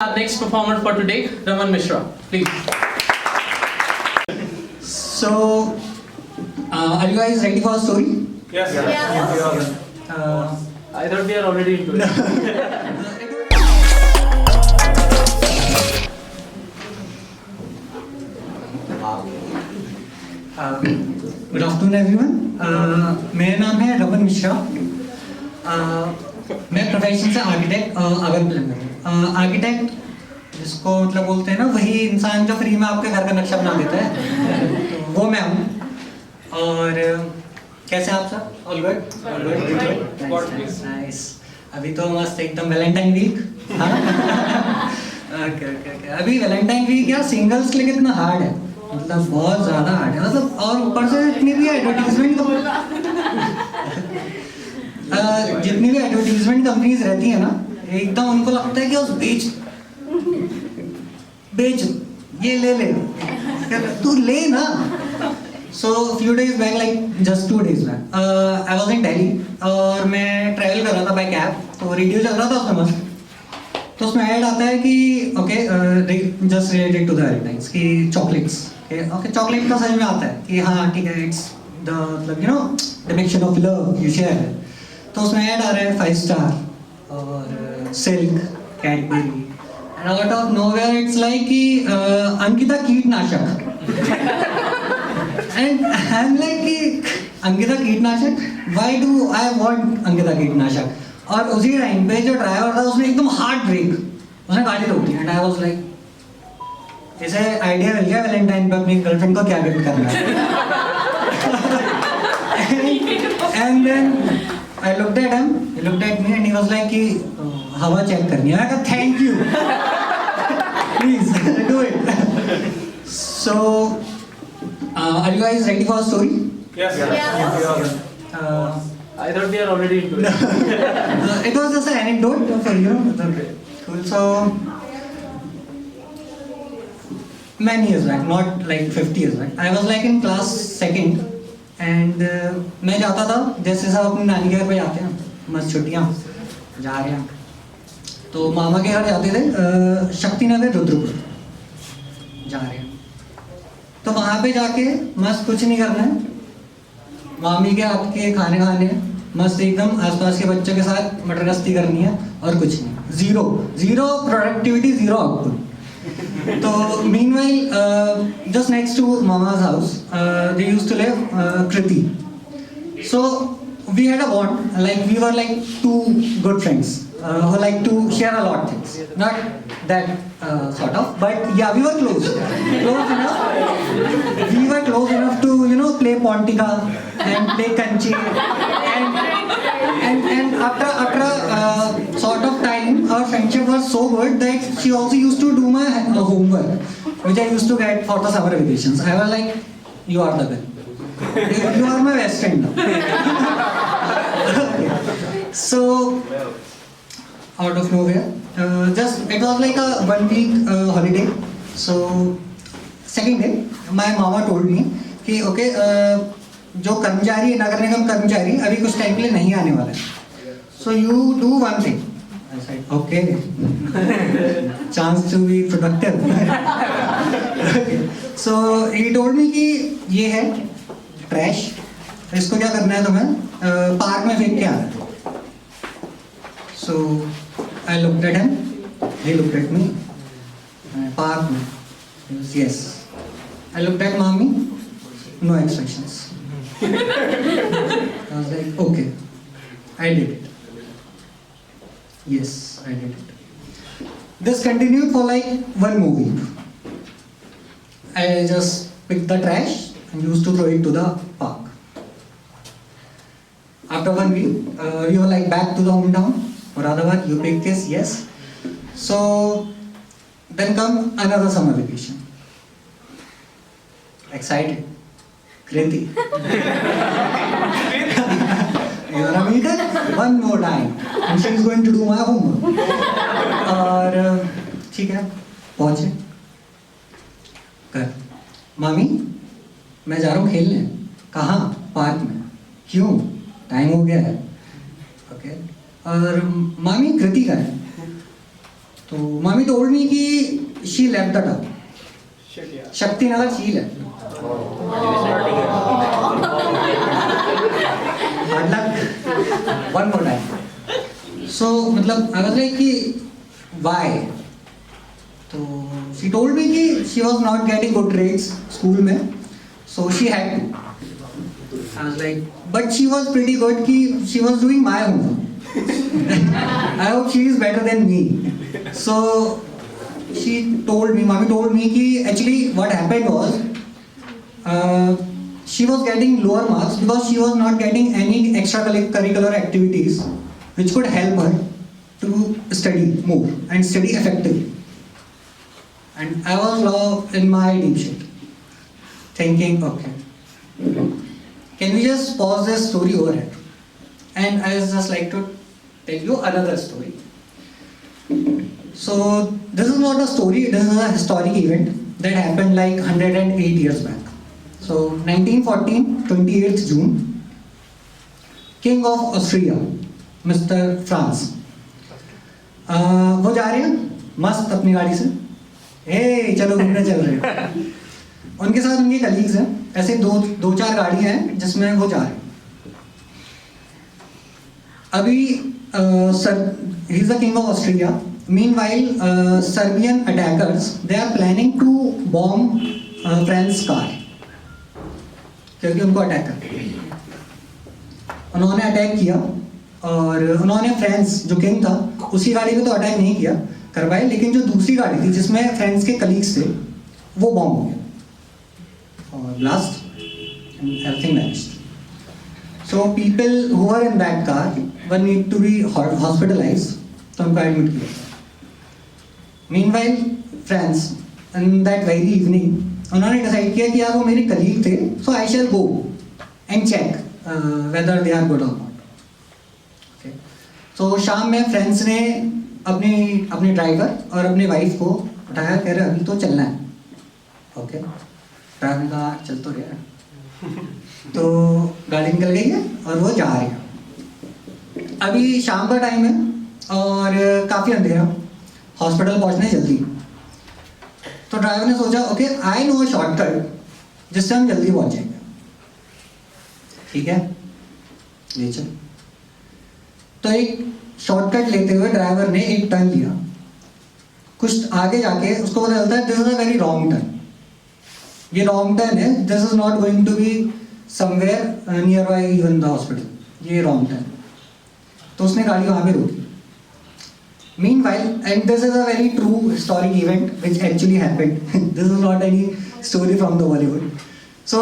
Our next performer for today, Raman Mishra, please. So, are you guys ready for a story? Yes. I thought we are already into it. Good afternoon everyone. मेरा नाम है रमन मिश्रा. मैं profession से architect अगर planner architect जिसको मतलब बोलते हैं ना वही इंसान जो फ्री में आपके घर का नक्शा बना देता है, तो वो मैं हूँ. और कैसे आप सब? All good? नाइस. अभी तो मस्त एकदम वैलेंटाइन वीक. ओके. अभी वैलेंटाइन वीक यार सिंगल्स के लिए कितना हार्ड है, मतलब बहुत ज़्यादा हार्ड है. मतलब और ऊपर से इतनी भी एडवर्टीजमेंट जितनी भी एडवर्टीजमेंट कंपनीज रहती है ना, एकदम उनको लगता है कि उस बेच ये ले तू ले ना. So few days back, like just 2 days back, I was in Delhi और मैं ट्रैवल कर रहा था बाय कैब. तो रेडियो चल रहा था उसमें मस्त. तो उसमें ऐड आता है कि okay just related to the Valentine's कि चॉकलेट्स. ओके चॉकलेट का समझ में आता है कि हाँ ठीक है, इट्स द मतलब you know depiction of love you share. तो उसमें ऐड आ रहा है 5 स्टार और silk Cadbury and out of nowhere it's like कि अंकिता कीटनाशक. एंड आई एम लाइक कि अंकिता कीटनाशक, why do I want Ankita कीटनाशक. और उसी टाइम पे जो ड्राइवर था उसने एकदम हार्ड ब्रेक, उसने गाड़ी रोक दी. एंड आई वाज लाइक, इसे आइडिया मिल गया वैलेंटाइन पे अपनी गर्लफ्रेंड को क्या गिफ्ट करना है. And then I looked at him, he looked at me and he was like कि हवा चेक करनी है. आई कहा thank you, please do it. So are you guys ready for story? Yes. I thought we are already into it. It was just an anecdote for you. Cool. So many years back, not like 50 years back, I was like in class 2nd and मैं जाता था जैसे सब अपनी नानी के घर पे जाते हैं, मस्त छुट्टियाँ जा रहे हैं. तो मामा के घर जाते थे शक्ति नगर रुद्रपुर जा रहे हैं. तो वहाँ पे जाके मस्त कुछ नहीं करना है, मामी के हाथ के खाने खाने हैं, मस्त एकदम आसपास के बच्चों के साथ मटरगस्ती करनी है और कुछ नहीं. Zero productivity, zero output. तो मीनवाइल जस्ट नेक्स्ट टू मामा's house they used to live Kriti. So we had a bond, like we were like two good friends who like to share a lot of things, not that sort of, but yeah, we were close enough. We were close enough to play Pontika and play Kanchi, and after a sort of time our friendship was so good that she also used to do my homework which I used to get for the summer vacations. I was like, you are the girl, you are my best friend now. So out of nowhere, just it was like a 1 week holiday. So second day my mama told me कि okay जो कर्मचारी है, नगर निगम कर्मचारी अभी कुछ time के लिए नहीं आने वाला है. So you do one thing. I said okay. Chance to be productive. Okay. So he told me कि ये है ट्रैश, इसको क्या करना है तुम्हें, पार्क में फेंक के आना है. So I looked at him, he looked at me. Park में, yes. I looked at mommy, no expressions. I was like, okay, I did it. Yes, I did it. This continued for like 1 more week. I just picked the trash and used to throw it to the park. After 1 week, we were like back to the hometown. Moradabad, you picked this, yes. So then come another summer vacation. Excited. Kriti. You wanna meet her? One more time. And she is going to do my homework. और ठीक है, पहुंचे घर. मामी मैं जा रहा हूँ खेलने. कहाँ? पार्क में. क्यों? टाइम हो गया है. ओके. और मामी कृति का है. तो मम्मी टोल्ड मी कि she left the tub. Shakti Nagar she left. Hard luck. One more time. So मतलब I was like कि why? तो she told me कि she was not getting good grades school में, so she had to. I was like, but she was pretty good कि she was doing my homework. I hope she is better than me. So she told me, mommy told me कि actually what happened was she was getting lower marks because she was not getting any extracurricular activities which could help her to study more and study effectively. And I was now in my deep shit, thinking, okay, can we just pause this story over here? And I was just like to tell you another story. So this is not a story, this is a historic event that happened like 108 years back. So 1914, 28th June, King of Austria, Mr. France, वो जा रहे हैं मस्त अपनी गाड़ी से, चलो घूमने चल रहे हैं. उनके साथ उनके कलीग्स हैं, ऐसे दो चार गाड़ियां हैं जिसमें वो जा रहे हैं. अभी he is the king of Austria. Meanwhile, Serbian attackers, they are planning to bomb France's car, क्योंकि उनको अटैक कर उन्होंने अटैक किया और उन्होंने फ्रांस जो किंग था उसी गाड़ी पे तो अटैक नहीं किया करवाए, लेकिन जो दूसरी गाड़ी थी जिसमें फ्रांस के कलीग्स थे वो बॉम्ब हो गया और blast and everything vanished. So people who were in that car were need to be hospitalized, तो उनको एडमिट किया. Meanwhile, France, in that very evening, उन्होंने डिसाइड किया कि यार वो मेरे कलीग थे, so I shall go and check whether they are good or not. Okay. So शाम में फ्रेंड्स ने अपने ड्राइवर और अपने वाइफ को उठाया, कह रहे अभी तो चलना है. ओके, ड्राइवर ने कहा चल तो रहा है. तो गाड़ी निकल गई है और वो जा रहे हैं. अभी शाम का टाइम है और काफ़ी अंधेरा, हॉस्पिटल पहुंचना जल्दी. तो ड्राइवर ने सोचा ओके आई नो शॉर्टकट जिससे हम जल्दी पहुंच जाएंगे. ठीक है, ले चल. तो एक शॉर्टकट लेते हुए ड्राइवर ने एक टर्न लिया. कुछ आगे जाके उसको पता चलता है this is a very wrong turn. ये रॉन्ग टर्न है, this is not going to be somewhere nearby even the hospital. ये रॉन्ग टर्न. तो उसने गाड़ी वहां पे रोकी. Meanwhile, and this is a very true historic event which actually happened. This is not any story from the Bollywood. So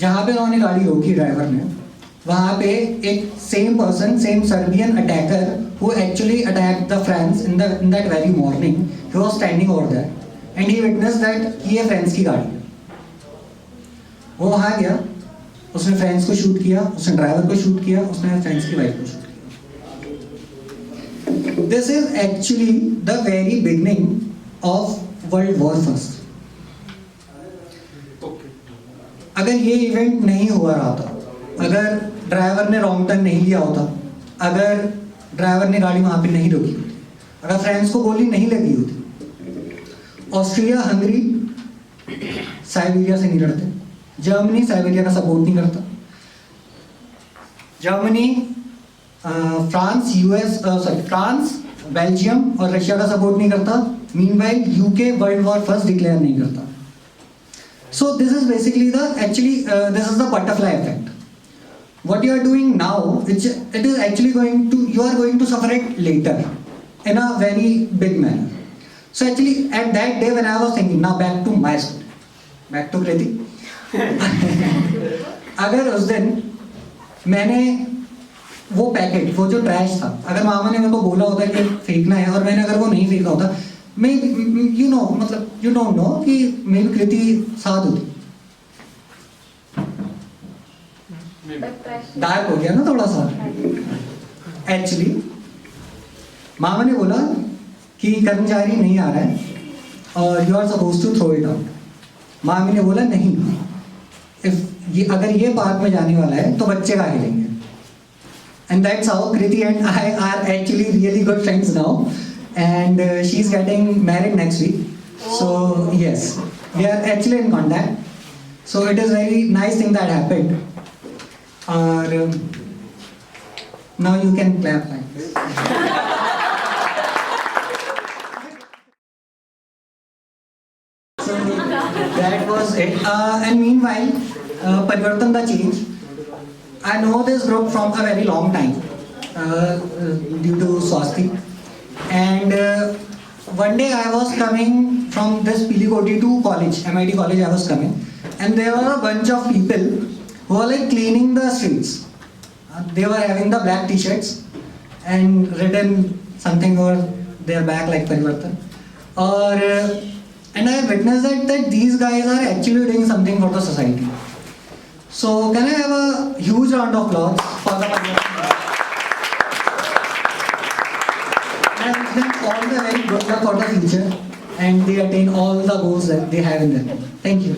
जहाँ पे उन्होंने गाड़ी रोकी ड्राइवर ने, वहाँ पे एक same person, same Serbian attacker who actually attacked the France in that very morning, he was standing over there and he witnessed that ये फ्रांस की गाड़ी है. वो वहाँ गया, उसने फ्रांस को शूट किया, उसने ड्राइवर को शूट किया, उसने फ्रांस की वाइफ को शूट किया. This is actually the very beginning of World War First. अगर ये इवेंट नहीं हुआ रहा था, अगर ड्राइवर ने रॉन्ग टर्न नहीं लिया होता, अगर ड्राइवर ने गाड़ी वहां पे नहीं रोकी होती, अगर फ्रांस को गोली नहीं लगी होती, ऑस्ट्रिया हंगरी साइबेरिया से नहीं लड़ते, जर्मनी साइबेरिया का सपोर्ट नहीं करता, जर्मनी फ्रांस फ्रांस बेल्जियम और रशिया का सपोर्ट नहीं करता. Meanwhile UK world war first declare नहीं करता. So this is basically the actually this is the butterfly effect. What you are doing now it is actually going to you are going to suffer it later in a very big manner. So actually at that day when I was thinking now back to my story, back to कृति. अगर उस दिन मैंने वो packet, वो जो trash था, अगर मामा ने मेरे को बोला होता कि फेंकना है और मैंने अगर वो नहीं फेंका होता, मैं मतलब यू डोंट नो कि मेरी कृति साथ होती. डार्क हो गया ना थोड़ा सा. एक्चुअली मामा ने बोला कि कर्मचारी नहीं आ रहा है और you are suppose to throw it out. मामी ने बोला नहीं, अगर ये पार्क में जाने वाला है तो बच्चे का खेलेंगे. And that's how Kriti and I are actually really good friends now. and she's getting married next week. So yes, we are actually in contact. So it is very nice thing that happened. Now you can clap like this. So that was it. And meanwhile, Parivartan the change. I know this group from a very long time due to Swasti. And one day I was coming from this Pilikoti to college, MIT college I was coming. And there were a bunch of people who were like cleaning the streets. They were having the black t-shirts and written something over their back like Parivartan. And I witnessed that these guys are actually doing something for the society. So can I have a huge round of applause for the Parivartan? And I wish them all the very good luck for the future and they attain all the goals that they have in them. Thank you.